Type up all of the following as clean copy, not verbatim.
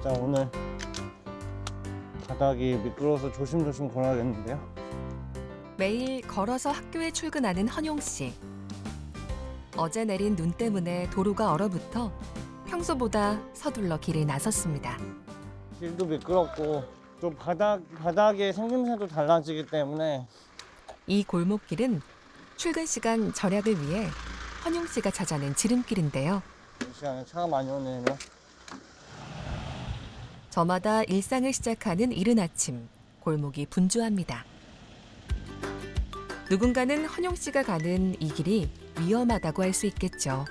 자, 오늘 바닥이 미끄러워서 조심조심 걸어야겠는데요. 매일 걸어서 학교에 출근하는 헌용 씨. 어제 내린 눈 때문에 도로가 얼어붙어 평소보다 서둘러 길에 나섰습니다. 길도 미끄럽고 또 바닥의 생김새도 달라지기 때문에 이 골목길은 출근 시간 절약을 위해 헌용 씨가 찾아낸 지름길인데요. 이 시간에 차가 많이 오네요. 저마다 일상을 시작하는 이른 아침, 골목이 분주합니다. 누군가는 헌용 씨가 가는 이 길이 위험하다고 할 수 있겠죠.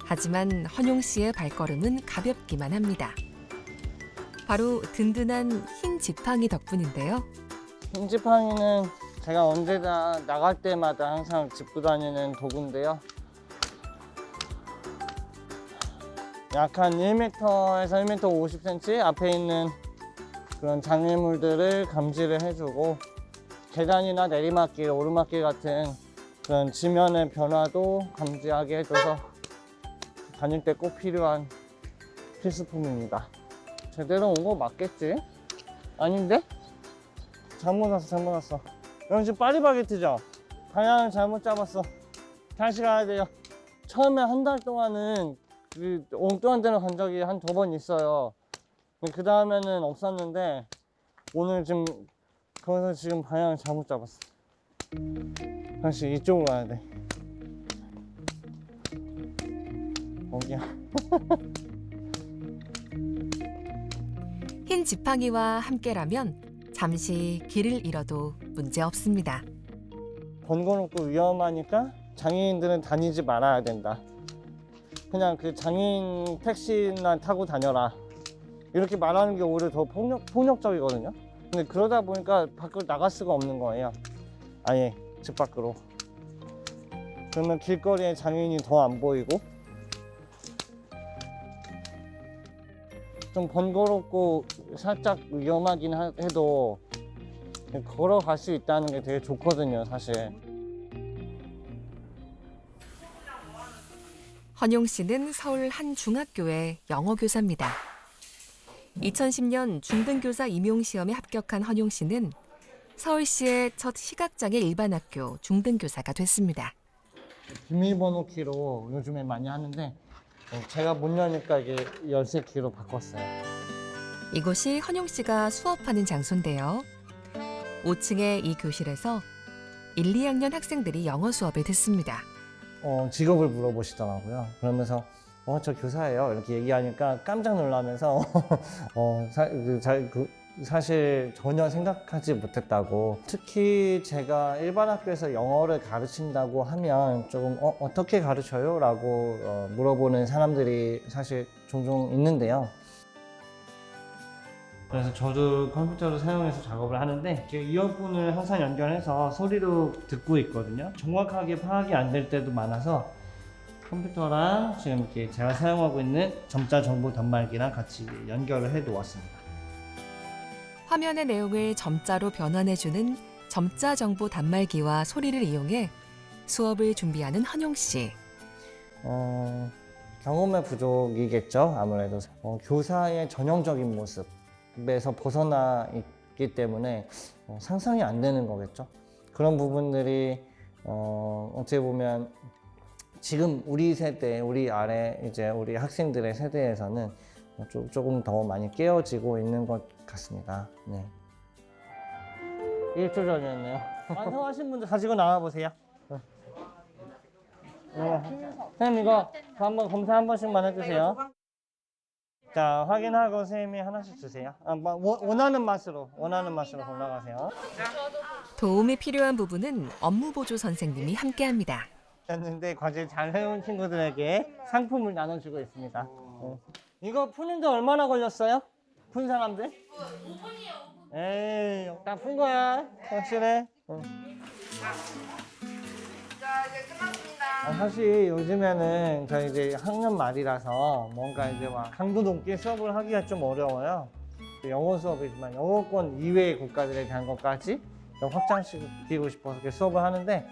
하지만 헌용 씨의 발걸음은 가볍기만 합니다. 바로 든든한 흰 지팡이 덕분인데요. 흰 지팡이는 제가 언제나 나갈 때마다 항상 짚고 다니는 도구인데요. 약 한 1m에서 1m 50cm 앞에 있는 그런 장애물들을 감지를 해주고 계단이나 내리막길, 오르막길 같은 그런 지면의 변화도 감지하게 해줘서 다닐 때 꼭 필요한 필수품입니다. 제대로 온 거 맞겠지? 아닌데? 잘못 왔어. 여기 지금 파리바게트죠? 방향을 잘못 잡았어. 다시 가야 돼요. 처음에 한 달 동안은 그 엉뚱한 데로 간 적이 한 2번 있어요. 그 다음에는 없었는데 오늘 지금 거기서 지금 방향을 잘못 잡았어. 다시 이쪽으로 가야 돼. 거기야. 흰 지팡이와 함께라면 잠시 길을 잃어도 문제 없습니다. 번거롭고 위험하니까 장애인들은 다니지 말아야 된다. 그냥 그 장애인 택시나 타고 다녀라. 이렇게 말하는 게 오히려 더 폭력적이거든요. 근데 그러다 보니까 밖으로 나갈 수가 없는 거예요. 아예 집 밖으로. 그러면 길거리에 장애인이 더 안 보이고 좀 번거롭고 살짝 위험하긴 해도 걸어갈 수 있다는 게 되게 좋거든요, 사실. 헌용 씨는 서울 한 중학교의 영어 교사입니다. 2010년 중등교사 임용시험에 합격한 헌용 씨는 서울시의 첫 시각장애 일반학교 중등교사가 됐습니다. 비밀번호 키로 요즘에 많이 하는데 제가 못 여니까 이게 열쇠 키로 바꿨어요. 이곳이 헌용 씨가 수업하는 장소인데요. 5층의 이 교실에서 1, 2학년 학생들이 영어 수업을 듣습니다. 직업을 물어보시더라고요. 그러면서 저 교사예요 이렇게 얘기하니까 깜짝 놀라면서 사실 전혀 생각하지 못했다고. 특히 제가 일반 학교에서 영어를 가르친다고 하면 조금 어떻게 가르쳐요? 라고 물어보는 사람들이 사실 종종 있는데요. 그래서 저도 컴퓨터를 사용해서 작업을 하는데 이어폰을 항상 연결해서 소리로 듣고 있거든요. 정확하게 파악이 안 될 때도 많아서 컴퓨터랑 지금 이렇게 제가 사용하고 있는 점자 정보 단말기랑 같이 연결을 해 놓았습니다. 화면의 내용을 점자로 변환해주는 점자 정보 단말기와 소리를 이용해 수업을 준비하는 헌용 씨. 경험의 부족이겠죠. 아무래도 교사의 전형적인 모습에서 벗어나 있기 때문에 상상이 안 되는 거겠죠. 그런 부분들이 어떻게 보면 지금 우리 세대, 우리 아래 이제 우리 학생들의 세대에서는 조금 더 많이 깨어지고 있는 것 같습니다. 네. 1초 전이었네요. 완성하신 분들 가지고 나와 보세요. 선생님 이거 한번 검사 한 번씩만 해주세요. 자, 확인하고 선생님이 하나씩 주세요. 원하는 맛으로 골라가세요. 도움이 필요한 부분은 업무 보조 선생님이 함께합니다. 했는데 과제 잘 해온 친구들에게 상품을 나눠주고 있습니다. 이거 푸는데 얼마나 걸렸어요? 푼 사람들? 5분이요. 에이, 다 푼 거야. 확실해. 자, 이제 끝났습니다. 사실 요즘에는 저희 이제 학년 말이라서 뭔가 이제 막 강도 높게 수업을 하기가 좀 어려워요. 영어 수업이지만 영어권 이외의 국가들에 대한 것까지 좀 확장시키고 싶어서 이렇게 수업을 하는데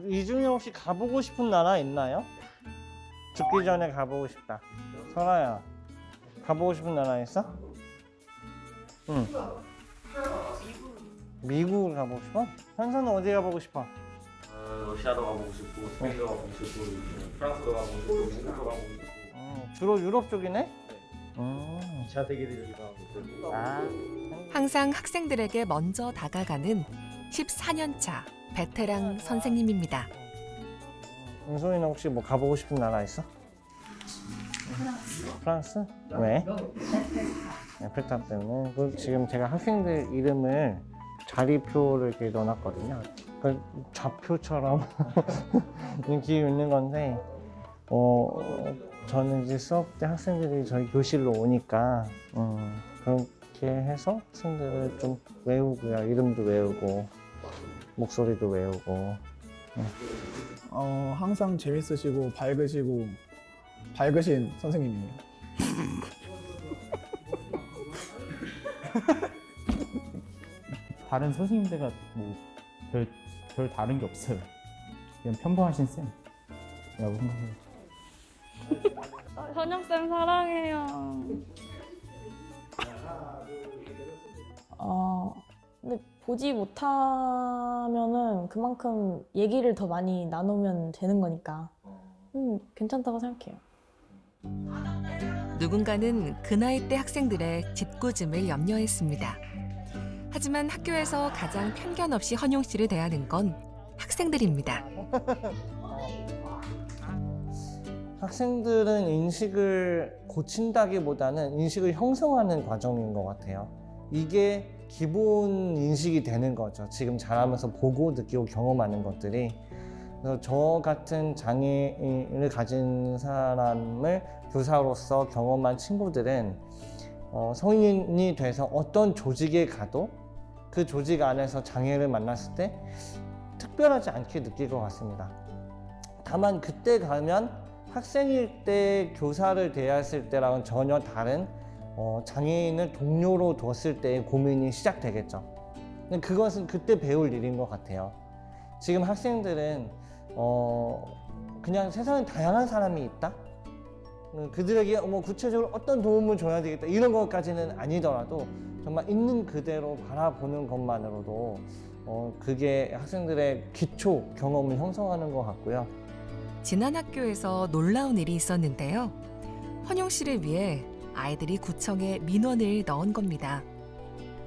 이 중에 혹시 가보고 싶은 나라 있나요? 죽기 전에 가보고 싶다. 설아야, 가보고 싶은 나라 있어? 응. 미국 가보고 싶어? 현서는 어디 가보고 싶어? 러시아도 가보고 싶고 스페인도 가보고 싶고 프랑스도 가보고 싶고 미국도 가보고 싶고 주로 유럽 쪽이네? 2차 대결이 가고 싶고 항상 학생들에게 먼저 다가가는 14년 차 베테랑 선생님입니다. 은솔이는 혹시 뭐 가보고 싶은 나라 있어? 프랑스? 왜? 에펠탑 때문에. 그리고 지금 제가 학생들 이름을 자리표를 이렇게 넣어놨거든요. 그 좌표처럼 이렇게 있는 건데, 저는 이제 수업 때 학생들이 저희 교실로 오니까 그렇게 해서 학생들을 좀 외우고요. 이름도 외우고 목소리도 외우고. 항상 재밌으시고 밝으신 선생님이에요. 다른 선생님들과 별 다른 게 없어요. 그냥 평범하신 쌤이라고 생각해요. 현영쌤 사랑해요. 근데 보지 못하면은 그만큼 얘기를 더 많이 나누면 되는 거니까 괜찮다고 생각해요. 누군가는 그 나이 때 학생들의 짓궂음을 염려했습니다. 하지만 학교에서 가장 편견 없이 헌용 씨를 대하는 건 학생들입니다. 학생들은 인식을 고친다기보다는 인식을 형성하는 과정인 것 같아요. 이게 기본 인식이 되는 거죠. 지금 자라면서 보고 느끼고 경험하는 것들이. 그래서 저 같은 장애를 가진 사람을 교사로서 경험한 친구들은 성인이 돼서 어떤 조직에 가도 그 조직 안에서 장애를 만났을 때 특별하지 않게 느낄 것 같습니다. 다만 그때 가면 학생일 때 교사를 대했을 때랑은 전혀 다른 장애인을 동료로 뒀을 때의 고민이 시작되겠죠. 근데 그것은 그때 배울 일인 것 같아요. 지금 학생들은 그냥 세상에 다양한 사람이 있다? 그들에게 구체적으로 어떤 도움을 줘야 되겠다 이런 것까지는 아니더라도 정말 있는 그대로 바라보는 것만으로도 그게 학생들의 기초 경험을 형성하는 것 같고요. 지난 학교에서 놀라운 일이 있었는데요. 헌용 씨를 위해 아이들이 구청에 민원을 넣은 겁니다.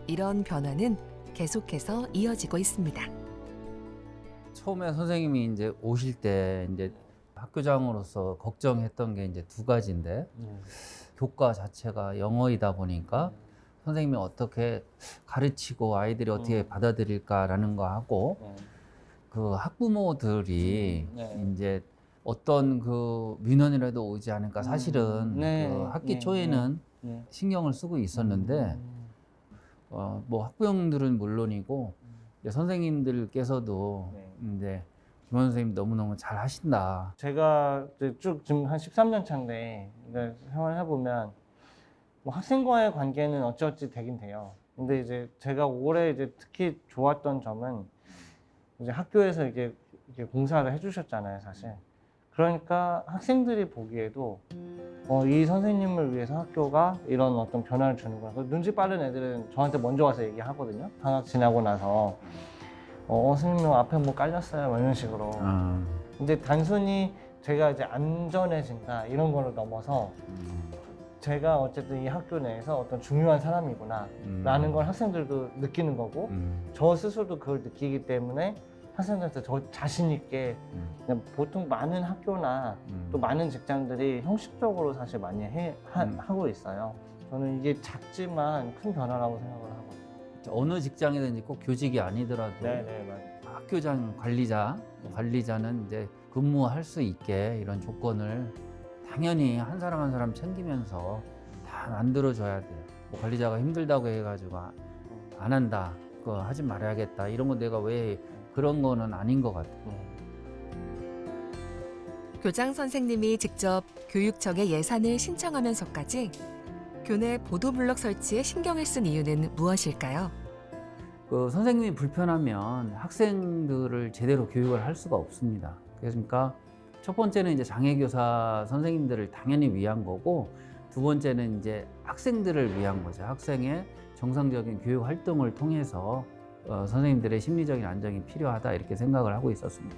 이런 변화는 계속해서 이어지고 있습니다. 처음에 선생님이 이제 오실 때 이제 학교장으로서 걱정했던 게 이제 두 가지인데 교과 자체가 영어이다 보니까 선생님이 어떻게 가르치고 아이들이 어떻게 받아들일까라는 거 하고 그 학부모들이 이제 어떤 그 민원이라도 오지 않을까 사실은 그 학기 초에는 신경을 쓰고 있었는데 뭐 학부형들은 물론이고 이제 선생님들께서도 이제 김원 선생님 너무너무 잘 하신다. 제가 이제 쭉 지금 한 13년 차인데 생활해 보면 뭐 학생과의 관계는 어찌어찌 되긴 돼요. 근데 이제 제가 올해 이제 특히 좋았던 점은 이제 학교에서 이게 공사를 해주셨잖아요, 사실. 그러니까 학생들이 보기에도 이 선생님을 위해서 학교가 이런 어떤 변화를 주는구나. 눈치 빠른 애들은 저한테 먼저 와서 얘기하거든요. 방학 지나고 나서 선생님 앞에 뭐 깔렸어요, 뭐 이런 식으로. 근데 단순히 제가 이제 안전해진다 이런 거를 넘어서 제가 어쨌든 이 학교 내에서 어떤 중요한 사람이구나 라는 걸 학생들도 느끼는 거고 저 스스로도 그걸 느끼기 때문에 학생들한테 저 자신 있게 그냥 보통 많은 학교나 또 많은 직장들이 형식적으로 사실 많이 하고 있어요. 저는 이게 작지만 큰 변화라고 생각을 하거든요. 어느 직장이든지 꼭 교직이 아니더라도 네네, 맞아요. 학교장 관리자는 이제 근무할 수 있게 이런 조건을 당연히 한 사람 한 사람 챙기면서 다 만들어줘야 돼요. 뭐 관리자가 힘들다고 해가지고 안 한다, 그거 하지 말아야겠다 이런 거 내가 왜 그런 거는 아닌 것 같아요. 교장 선생님이 직접 교육청에 예산을 신청하면서까지 교내 보도블록 설치에 신경을 쓴 이유는 무엇일까요? 그 선생님이 불편하면 학생들을 제대로 교육을 할 수가 없습니다. 그러니까 첫 번째는 이제 장애교사 선생님들을 당연히 위한 거고 두 번째는 이제 학생들을 위한 거죠. 학생의 정상적인 교육 활동을 통해서 선생님들의 심리적인 안정이 필요하다 이렇게 생각을 하고 있었습니다.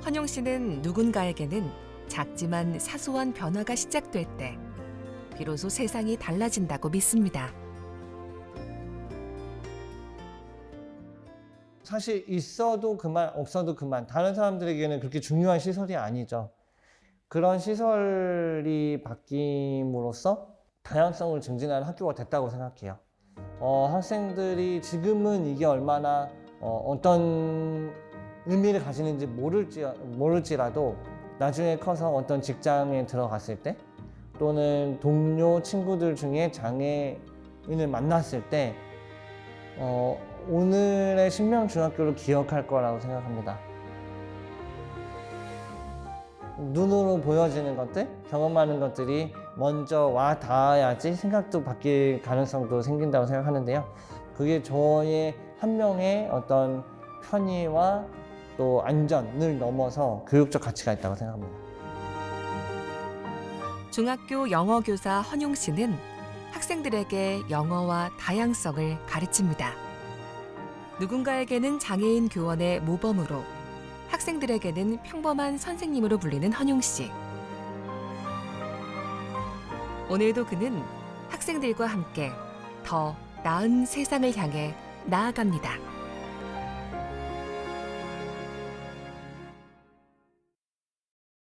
헌용 씨는 누군가에게는 작지만 사소한 변화가 시작될 때 비로소 세상이 달라진다고 믿습니다. 사실 있어도 그만 없어도 그만 다른 사람들에게는 그렇게 중요한 시설이 아니죠. 그런 시설이 바뀜으로써 다양성을 증진하는 학교가 됐다고 생각해요. 학생들이 지금은 이게 얼마나 어떤 의미를 가지는지 모를지라도 나중에 커서 어떤 직장에 들어갔을 때 또는 동료 친구들 중에 장애인을 만났을 때 오늘의 신명중학교를 기억할 거라고 생각합니다. 눈으로 보여지는 것들, 경험하는 것들이 먼저 와 닿아야지 생각도 바뀔 가능성도 생긴다고 생각하는데요. 그게 저의 한 명의 어떤 편의와 또 안전을 넘어서 교육적 가치가 있다고 생각합니다. 중학교 영어교사 헌용 씨는 학생들에게 영어와 다양성을 가르칩니다. 누군가에게는 장애인 교원의 모범으로 학생들에게는 평범한 선생님으로 불리는 헌용 씨. 오늘도 그는 학생들과 함께 더 나은 세상을 향해 나아갑니다.